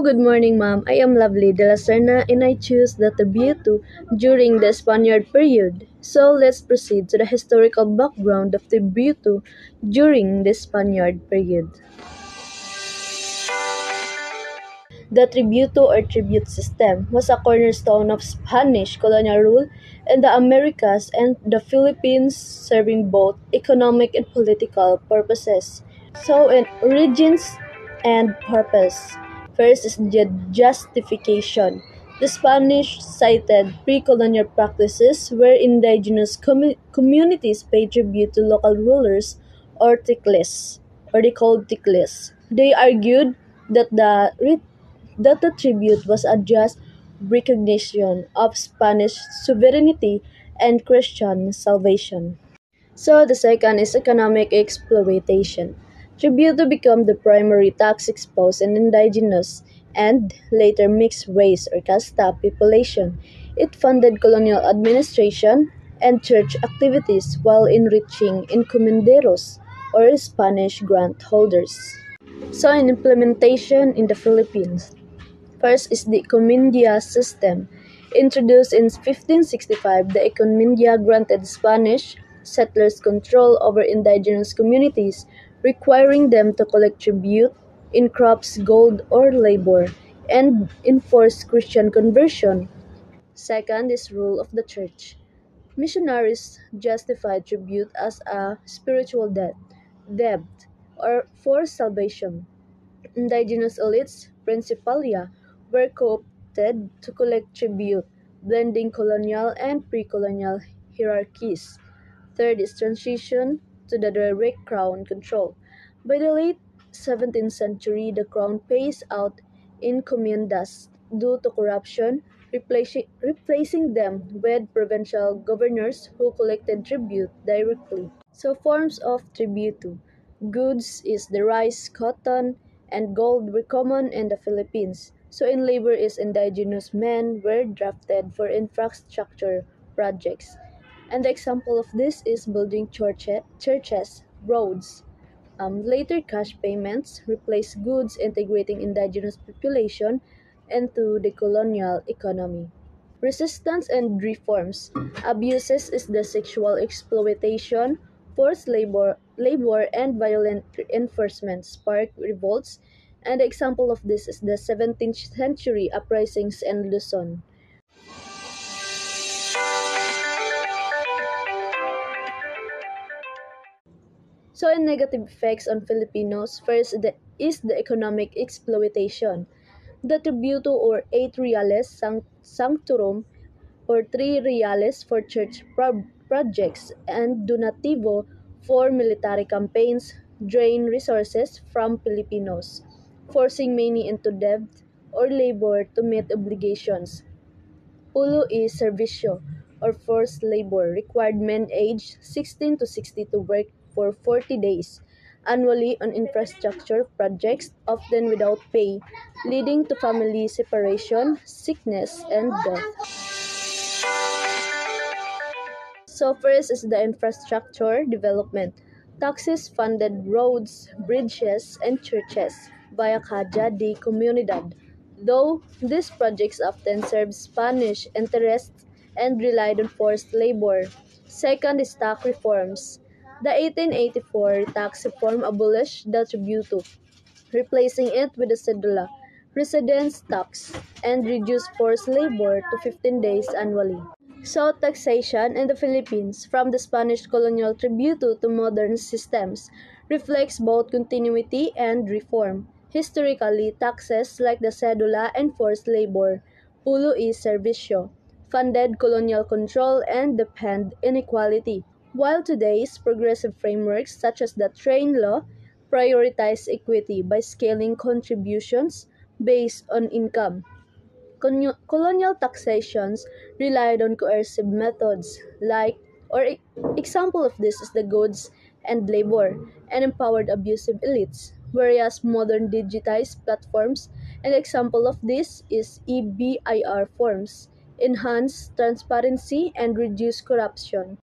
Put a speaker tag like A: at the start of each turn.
A: Good morning, ma'am. I am Lovely de la Serna and I choose the Tributo during the Spaniard period. So let's proceed to the historical background of Tributo during the Spaniard period. The tributo or tribute system was a cornerstone of Spanish colonial rule in the Americas and the Philippines, serving both economic and political purposes. So, in origins and purpose. First is the justification. The Spanish cited pre-colonial practices where indigenous communities paid tribute to local rulers or ticles, or they called ticles. They argued that the tribute was a just recognition of Spanish sovereignty and Christian salvation. So the second is economic exploitation. Tributo became the primary tax exposed in indigenous and later mixed race or casta population. It funded colonial administration and church activities while enriching encomenderos or Spanish grant holders. So in implementation in the Philippines, first is the Encomienda system. Introduced in 1565, the Encomienda granted Spanish settlers control over indigenous communities, requiring them to collect tribute in crops, gold, or labor, and enforce Christian conversion. Second is rule of the church. Missionaries justified tribute as a spiritual debt, or for salvation. Indigenous elites, principalia, were co-opted to collect tribute, blending colonial and pre-colonial hierarchies. Third is transition to the direct crown control. By the late 17th century, the crown pays out encomiendas due to corruption, replacing them with provincial governors who collected tribute directly. So forms of tributo. Goods is the rice, cotton, and gold were common in the Philippines. So in labor is indigenous men were drafted for infrastructure projects. And the example of this is building churches, roads. Later cash payments replaced goods, integrating indigenous population into the colonial economy. Resistance and reforms. Abuses is the sexual exploitation, forced labor and violent enforcement spark revolts, and the example of this is the 17th century uprisings in Luzon. So, in negative effects on Filipinos, first is the economic exploitation. The tributo or 8 reales sanctorum or 3 reales for church projects and donativo for military campaigns drain resources from Filipinos, forcing many into debt or labor to meet obligations. Pulo is servicio or forced labor required men aged 16 to 60 to work for 40 days annually on infrastructure projects, often without pay, leading to family separation, sickness, and death. So first is the infrastructure development. Taxes funded roads, bridges, and churches via Caja de Comunidad. Though these projects often served Spanish interests and relied on forced labor. Second is tax reforms. The 1884 tax reform abolished the tributo, replacing it with the cedula, residence tax, and reduced forced labor to 15 days annually. So, taxation in the Philippines, from the Spanish colonial tributo to modern systems, reflects both continuity and reform. Historically, taxes like the cedula and forced labor, pulo y servicio, funded colonial control and deepened inequality, while today's progressive frameworks such as the Train Law prioritize equity by scaling contributions based on income. Colonial taxations relied on coercive methods example of this is the goods and labor, and empowered abusive elites, whereas modern digitized platforms, an example of this is EBIR forms, enhance transparency and reduce corruption.